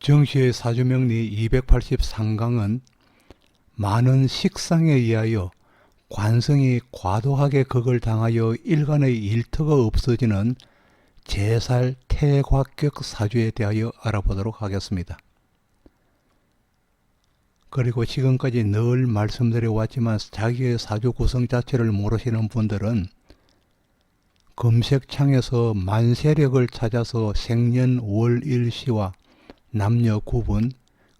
정시의 사주명리 283강은 많은 식상에 의하여 관성이 과도하게 극을 당하여 일간의 일터가 없어지는 제살 태곽격 사주에 대하여 알아보도록 하겠습니다. 그리고 지금까지 늘 말씀드려 왔지만 자기의 사주 구성 자체를 모르시는 분들은 검색창에서 만세력을 찾아서 생년 월일시와 남녀 구분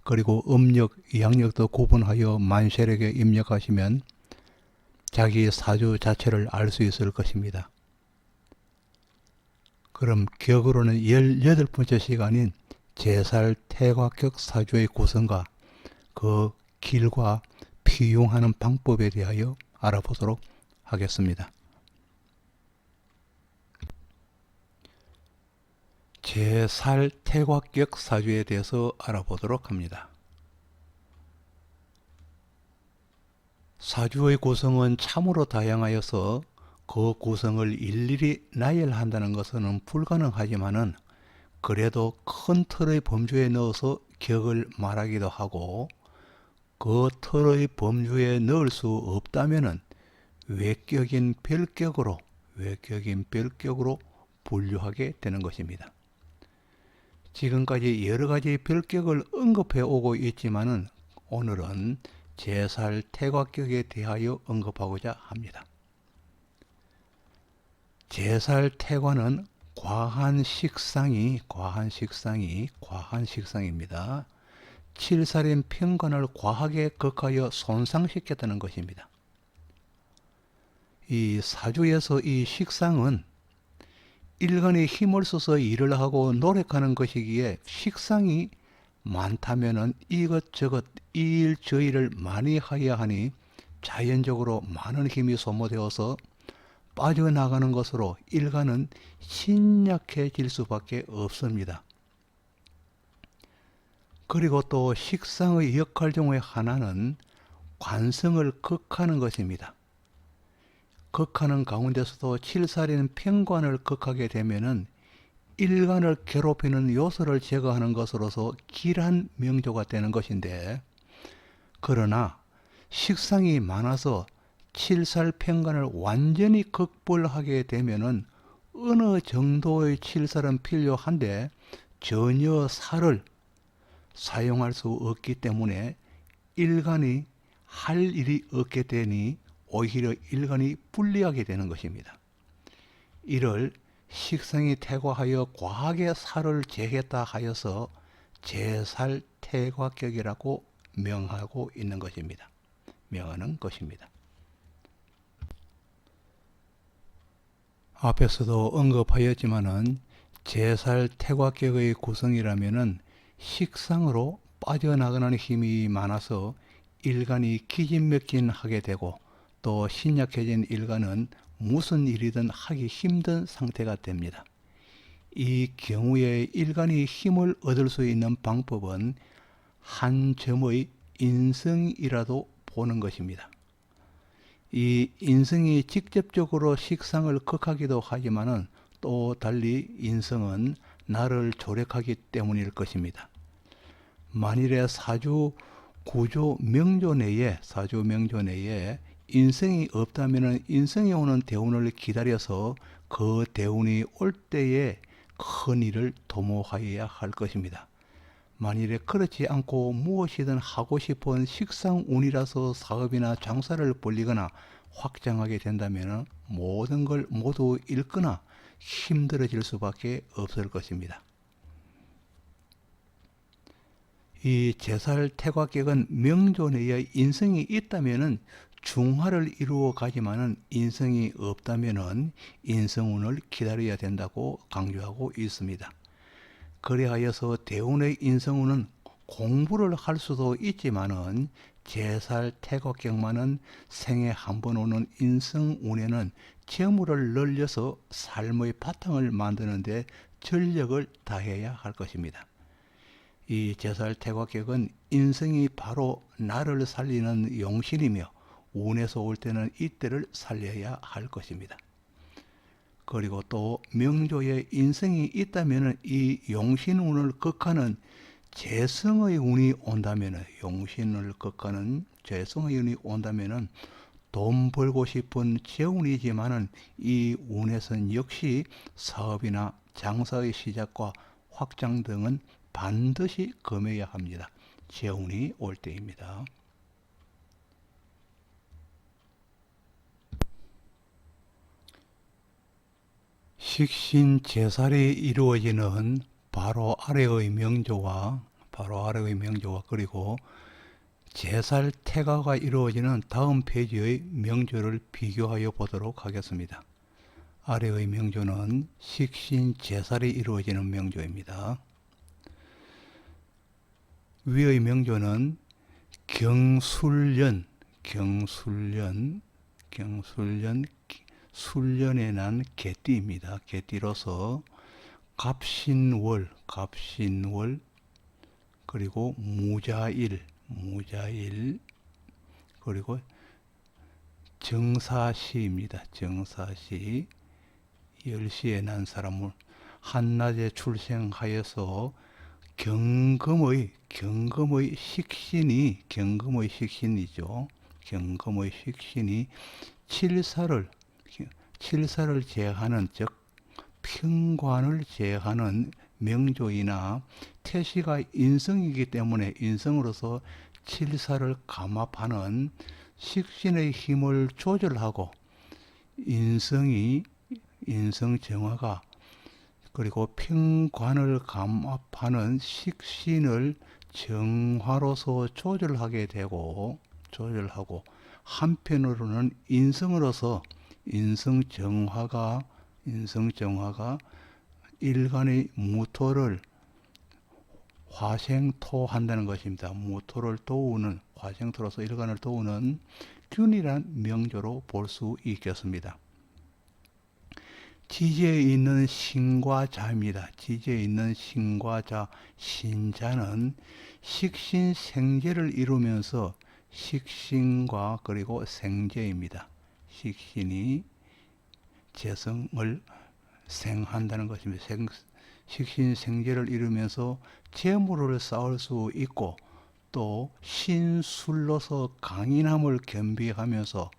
그리고 음력, 양력도 구분하여 만세력에 입력하시면 자기의 사주 자체를 알 수 있을 것입니다. 그럼 격으로는 18번째 시간인 제살 태곽격 사주의 구성과 그 길과 피용하는 방법에 대하여 알아보도록 하겠습니다. 제살 태곽격 사주에 대해서 알아보도록 합니다. 사주의 구성은 참으로 다양하여서 그 구성을 일일이 나열한다는 것은 불가능하지만은 그래도 큰 틀의 범주에 넣어서 격을 말하기도 하고 그 틀의 범주에 넣을 수 없다면은 외격인 별격으로 분류하게 되는 것입니다. 지금까지 여러 가지 별격을 언급해 오고 있지만은 오늘은 제살 태곽격에 대하여 언급하고자 합니다. 제살 태과는 과한 식상입니다. 칠살인 편관을 과하게 극하여 손상시켰다는 것입니다. 이 사주에서 이 식상은 일간이 힘을 써서 일을 하고 노력하는 것이기에 식상이 많다면은 이것저것 이 일 저 일을 많이 하여야 하니 자연적으로 많은 힘이 소모되어서 빠져나가는 것으로 일간은 신약해질 수밖에 없습니다. 그리고 또 식상의 역할 중의 하나는 관성을 극하는 것입니다. 극하는 가운데서도 칠살인 편관을 극하게 되면은 일간을 괴롭히는 요소를 제거하는 것으로서 길한 명조가 되는 것인데, 그러나 식상이 많아서 칠살 편관을 완전히 극벌하게 되면은 어느 정도의 칠살은 필요한데 전혀 살을 사용할 수 없기 때문에 일간이 할 일이 없게 되니 오히려 일간이 불리하게 되는 것입니다. 이를 식상이 태과하여 과하게 살을 재했다 하여서 제살 태과격이라고 명하고 있는 것입니다. 명하는 것입니다. 앞에서도 언급하였지만은 제살 태곽격의 구성이라면은 식상으로 빠져나가는 힘이 많아서 일간이 기진맥진하게 되고 또 신약해진 일간은 무슨 일이든 하기 힘든 상태가 됩니다. 이 경우에 일간이 힘을 얻을 수 있는 방법은 한 점의 인성이라도 보는 것입니다. 이 인성이 직접적으로 식상을 극하기도 하지만은 또 달리 인성은 나를 조력하기 때문일 것입니다. 만일에 사주 명조 내에 인성이 없다면 인성이 오는 대운을 기다려서 그 대운이 올 때에 큰 일을 도모하여야 할 것입니다. 만일에 그렇지 않고 무엇이든 하고 싶은 식상운이라서 사업이나 장사를 벌리거나 확장하게 된다면 모든 걸 모두 잃거나 힘들어질 수밖에 없을 것입니다. 이 제살 태곽격은 명조 내에 인성이 있다면 중화를 이루어 가지만은 인성이 없다면 인성운을 기다려야 된다고 강조하고 있습니다. 그리하여서 대운의 인성운은 공부를 할 수도 있지만은 제살 태곽격만은 생에 한 번 오는 인성운에는 재물을 늘려서 삶의 바탕을 만드는데 전력을 다해야 할 것입니다. 이 제살 태곽격은 인성이 바로 나를 살리는 용신이며 운에서 올 때는 이때를 살려야 할 것입니다. 그리고 또 명조에 인성이 있다면 이 용신운을 극하는 재성의 운이 온다면, 용신을 꺾는 재성의 운이 온다면은 돈 벌고 싶은 재운이지만은 이 운에서는 역시 사업이나 장사의 시작과 확장 등은 반드시 금해야 합니다. 재운이 올 때입니다. 식신 제살이 이루어지는 바로 아래의 명조와 그리고 제살 태가가 이루어지는 다음 페이지의 명조를 비교하여 보도록 하겠습니다. 아래의 명조는 식신 제살이 이루어지는 명조입니다. 위의 명조는 경술년, 술년에 난 개띠입니다. 개띠로서 갑신월, 그리고 무자일, 그리고 정사시입니다. 정사시, 10시에 난 사람을 한낮에 출생하여서 경금의 식신이죠. 경금의 식신이 칠사를 제하는, 즉 평관을 제하는 명조이나 태시가 인성이기 때문에 인성으로서 칠사를 감압하는 식신의 힘을 조절하고 인성 정화가 그리고 평관을 감압하는 식신을 정화로서 조절하고 한편으로는 인성으로서 인성 정화가 일간의 무토를 화생토한다는 것입니다. 무토를 도우는, 화생토로서 일간을 도우는 균이란 명조로 볼 수 있겠습니다. 지지에 있는 신과 자입니다. 지지에 있는 신과 자, 신자는 식신생재를 이루면서 식신과 그리고 생재입니다. 식신이 재성을 생한다는 것입니다. 식신생재를 이루면서 재물을 쌓을 수 있고 또 신술로서 강인함을 겸비하면서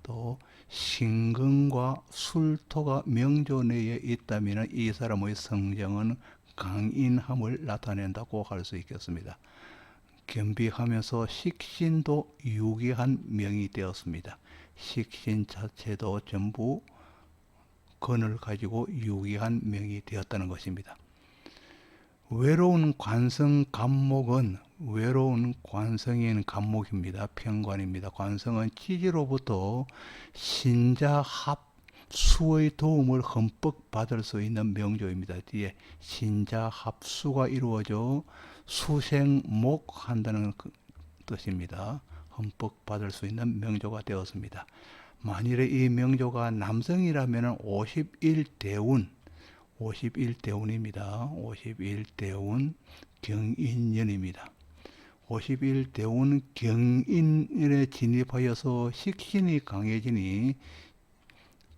또 신금과 술토가 명조 내에 있다면 이 사람의 성정은 강인함을 나타낸다고 할 수 있겠습니다. 겸비하면서 식신도 유기한 명이 되었습니다. 식신 자체도 전부 건을 가지고 유기한 명이 되었다는 것입니다. 외로운 관성 간목은 외로운 관성인 간목입니다. 편관입니다. 관성은 지지로부터 신자 합수의 도움을 흠뻑 받을 수 있는 명조입니다. 뒤에 신자 합수가 이루어져 수생목한다는 뜻입니다. 흠뻑 받을 수 있는 명조가 되었습니다. 만일에 이 명조가 남성이라면 51대운입니다. 51대운 경인년입니다. 51대운 경인년에 진입하여서 식신이 강해지니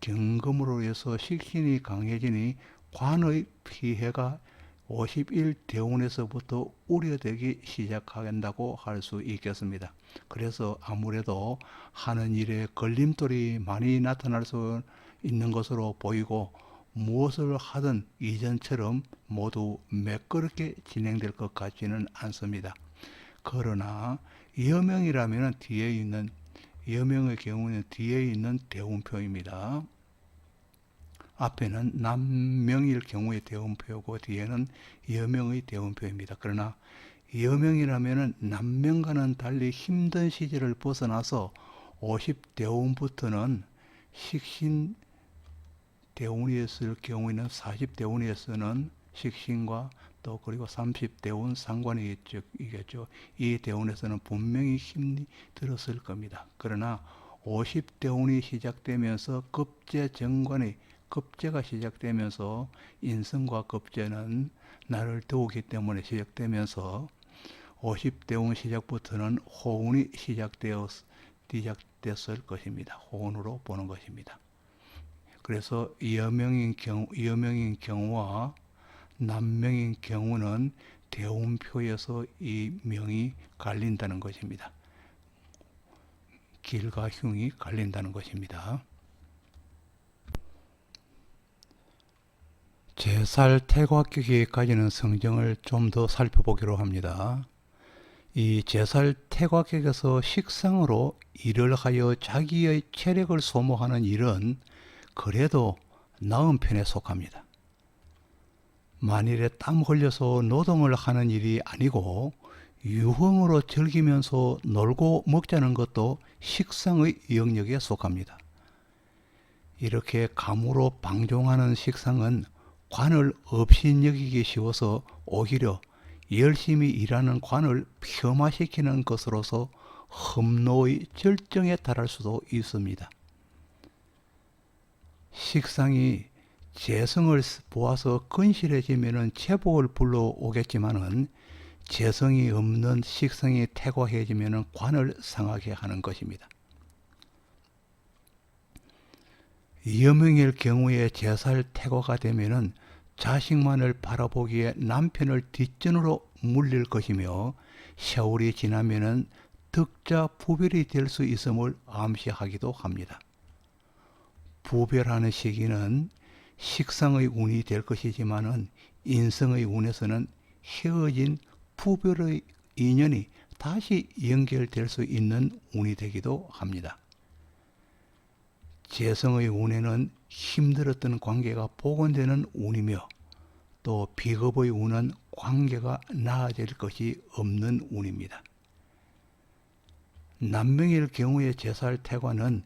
경금으로 해서 식신이 강해지니 관의 피해가 51대운에서부터 우려되기 시작한다고 할 수 있겠습니다. 그래서 아무래도 하는 일에 걸림돌이 많이 나타날 수 있는 것으로 보이고 무엇을 하든 이전처럼 모두 매끄럽게 진행될 것 같지는 않습니다. 그러나 여명이라면 여명의 경우는 뒤에 있는 대운표입니다. 앞에는 남명일 경우의 대운표고 뒤에는 여명의 대운표입니다. 그러나 여명이라면 남명과는 달리 힘든 시절을 벗어나서 50대운부터는 식신 대운이었을 경우에는 40대운에서는 식신과 또 그리고 30대운 상관이겠죠. 이 대운에서는 분명히 힘이 들었을 겁니다. 그러나 50대운이 시작되면서 급제가 시작되면서 인성과 급제는 나를 도우기 때문에 시작되면서 50대운 시작부터는 호운이 시작됐을 것입니다. 호운으로 보는 것입니다. 그래서 여명인 경우와 남명인 경우는 대운표에서 이 명이 갈린다는 것입니다. 길과 흉이 갈린다는 것입니다. 제살 태과격에까지는 성정을 좀 더 살펴보기로 합니다. 이 제살 태과격에서 식상으로 일을 하여 자기의 체력을 소모하는 일은 그래도 나은 편에 속합니다. 만일에 땀 흘려서 노동을 하는 일이 아니고 유흥으로 즐기면서 놀고 먹자는 것도 식상의 영역에 속합니다. 이렇게 감으로 방종하는 식상은 관을 업신여기기 쉬워서 오히려 열심히 일하는 관을 폄하시키는 것으로서 험노의 절정에 달할 수도 있습니다. 식상이 재성을 보아서 건실해지면 제복을 불러오겠지만은 재성이 없는 식상이 태과해지면 관을 상하게 하는 것입니다. 여명일 경우에 제살 태과가 되면은 자식만을 바라보기에 남편을 뒷전으로 물릴 것이며 세월이 지나면은 득자 부별이 될 수 있음을 암시하기도 합니다. 부별하는 시기는 식상의 운이 될 것이지만은 인성의 운에서는 헤어진 부별의 인연이 다시 연결될 수 있는 운이 되기도 합니다. 재성의 운에는 힘들었던 관계가 복원되는 운이며 또 비겁의 운은 관계가 나아질 것이 없는 운입니다. 남명일 경우의 제살 태과는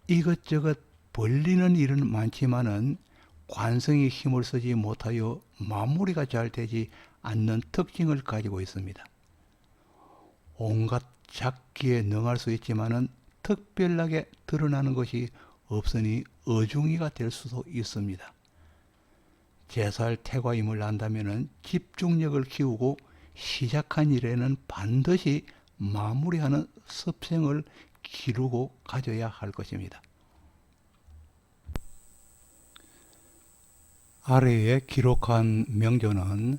이것저것 벌리는 일은 많지만은 관성이 힘을 쓰지 못하여 마무리가 잘 되지 않는 특징을 가지고 있습니다. 온갖 잡기에 능할 수 있지만은 특별하게 드러나는 것이 없으니 어중이가 될 수도 있습니다. 제살 태과임을 안다면 집중력을 키우고 시작한 일에는 반드시 마무리하는 습성을 기르고 가져야 할 것입니다. 아래에 기록한 명조는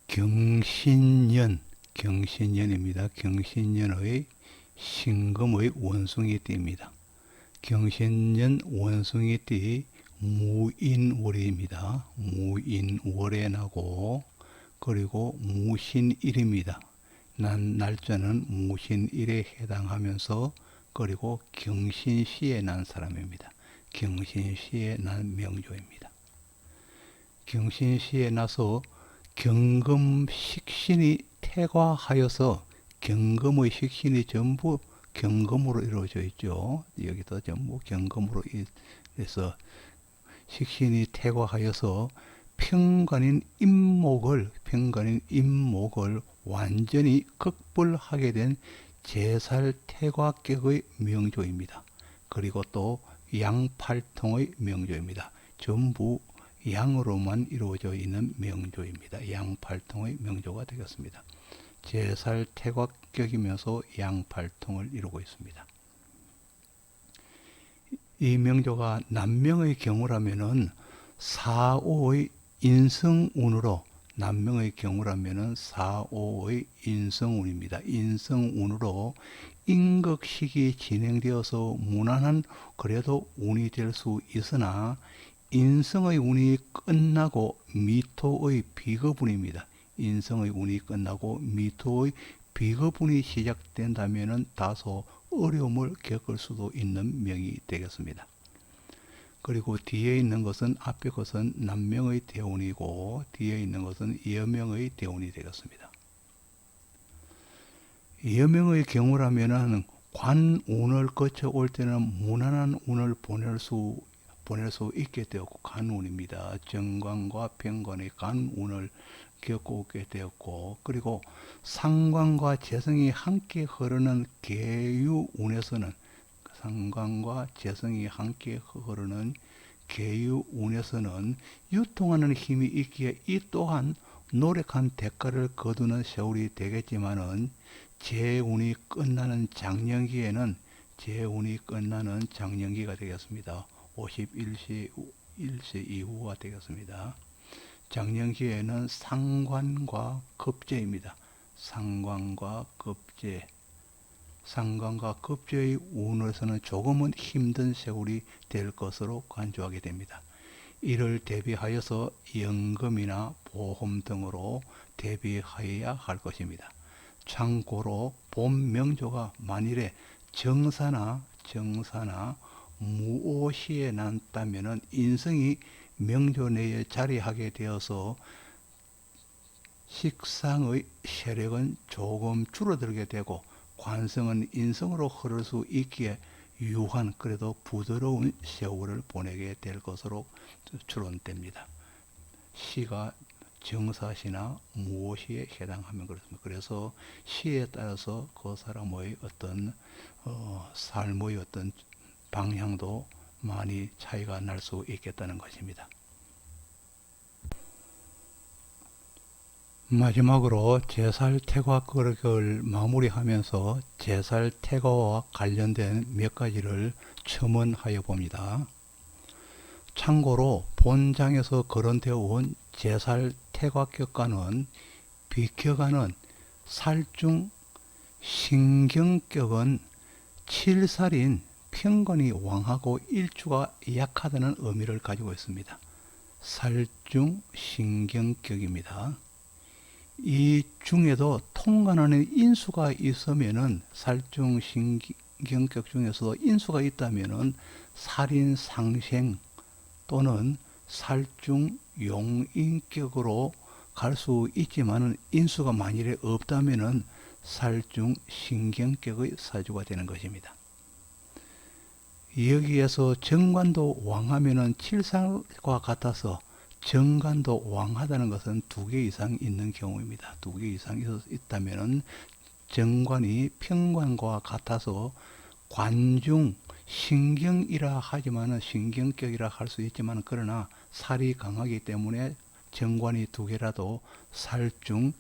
경신년입니다. 경신년의 신금의 원숭이띠입니다. 경신년 원숭이띠 무인월입니다. 무인월에 나고 그리고 무신일입니다. 난 날짜는 무신일에 해당하면서 그리고 경신시에 난 사람입니다. 경신시에 난 명조입니다. 경신시에 나서 경금 식신이 태과하여서 경금의 식신이 전부 경금으로 이루어져 있죠. 여기도 전부 경금으로 해서 식신이 태과하여서 평관인 임목을 완전히 극불하게 된 제살 태과격의 명조입니다. 그리고 또 양팔통의 명조입니다. 전부 양으로만 이루어져 있는 명조입니다. 양팔통의 명조가 되겠습니다. 제살 태과격이면서 양팔통을 이루고 있습니다. 이 명조가 남명의 경우라면은 4,5의 인성운으로 남명의 경우라면은 4,5의 인성운입니다. 인성운으로 인극식이 진행되어서 무난한 그래도 운이 될 수 있으나 인성의 운이 끝나고 미토의 비거분입니다. 인성의 운이 끝나고 미토의 비거분이 시작된다면 다소 어려움을 겪을 수도 있는 명이 되겠습니다. 그리고 뒤에 있는 것은 앞에 것은 남명의 대운이고 뒤에 있는 것은 여명의 대운이 되겠습니다. 여명의 경우라면은 관운을 거쳐올 때는 무난한 운을 보낼 수 있게 되었고 간운입니다. 정관과 병관의 간운을 겪고 오게 되었고 그리고 상관과 재성이 함께 흐르는 계유운에서는 유통하는 힘이 있기에 이 또한 노력한 대가를 거두는 세월이 되겠지만은 재운이 끝나는 장년기가 되겠습니다. 51세 이후가 되겠습니다. 장년기에는 상관과 급제입니다. 상관과 급제. 상관과 급제의 운으로서는 조금은 힘든 세월이 될 것으로 간주하게 됩니다. 이를 대비하여서 연금이나 보험 등으로 대비하여야 할 것입니다. 참고로 본 명조가 만일에 정사나 무오시에 났다면 인성이 명조 내에 자리하게 되어서 식상의 세력은 조금 줄어들게 되고 관성은 인성으로 흐를 수 있기에 유한 그래도 부드러운 세월을 보내게 될 것으로 추론됩니다. 시가 정사시나 무엇시에 해당하면 그렇습니다. 그래서 시에 따라서 그 사람의 어떤 삶의 어떤 방향도 많이 차이가 날 수 있겠다는 것입니다. 마지막으로 제살태과거를 마무리하면서 제살태과와 관련된 몇 가지를 첨언하여 봅니다. 참고로 본장에서 거론되어 온 제살태과격과는 비켜가는 살중 신경격은 7살인 편관이 왕하고 일주가 약하다는 의미를 가지고 있습니다. 살중 신경격입니다. 이 중에도 통관하는 인수가 있으면은 살중 신경격 중에서도 인수가 있다면은 살인상생 또는 살중 용인격으로 갈 수 있지만은 인수가 만일에 없다면은 살중 신경격의 사주가 되는 것입니다. 여기에서 정관도 왕하면은 7살과 같아서 정관도 왕하다는 것은 2개 이상 있는 경우입니다. 2개 이상 있다면 정관이 편관과 같아서 관중 신경이라 하지만 신경격이라 할 수 있지만 그러나 살이 강하기 때문에 정관이 2개라도 살중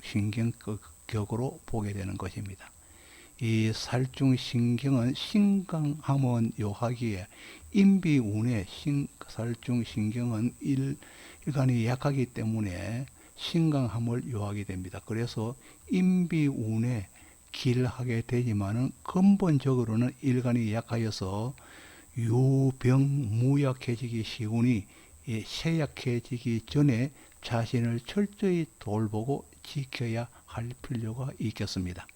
신경격으로 보게 되는 것입니다. 이 살중 신경은 신강함은 요하기에 인비운의 살중 신경은 일간이 약하기 때문에 신강함을 요하게 됩니다. 그래서 인비운에 길하게 되지만은 근본적으로는 일간이 약하여서 유병무약해지기 쉬우니 쇠약해지기 전에 자신을 철저히 돌보고 지켜야 할 필요가 있겠습니다.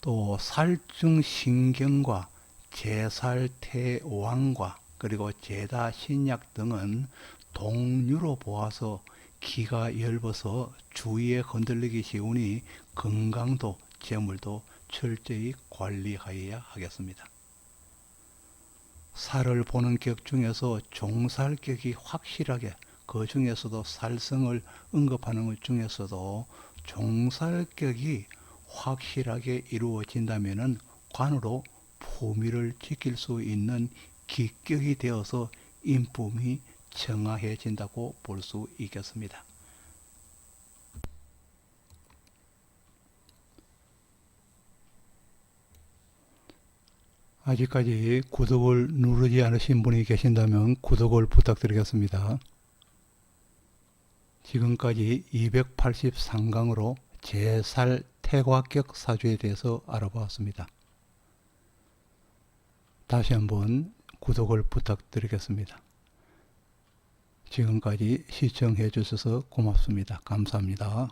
또 살중신경과 제살태왕과 그리고 제다신약 등은 동류로 보아서 기가 엷어서 주위에 흔들리기 쉬우니 건강도 재물도 철저히 관리하여야 하겠습니다. 살을 보는 격 중에서 종살격이 확실하게 그 중에서도 살성을 언급하는 것 중에서도 종살격이 확실하게 이루어진다면 관으로 품위를 지킬 수 있는 기격이 되어서 인품이 정화해진다고 볼 수 있겠습니다. 아직까지 구독을 누르지 않으신 분이 계신다면 구독을 부탁드리겠습니다. 지금까지 283강으로 제살태과격 사주에 대해서 알아보았습니다. 다시 한번 구독을 부탁드리겠습니다. 지금까지 시청해 주셔서 고맙습니다. 감사합니다.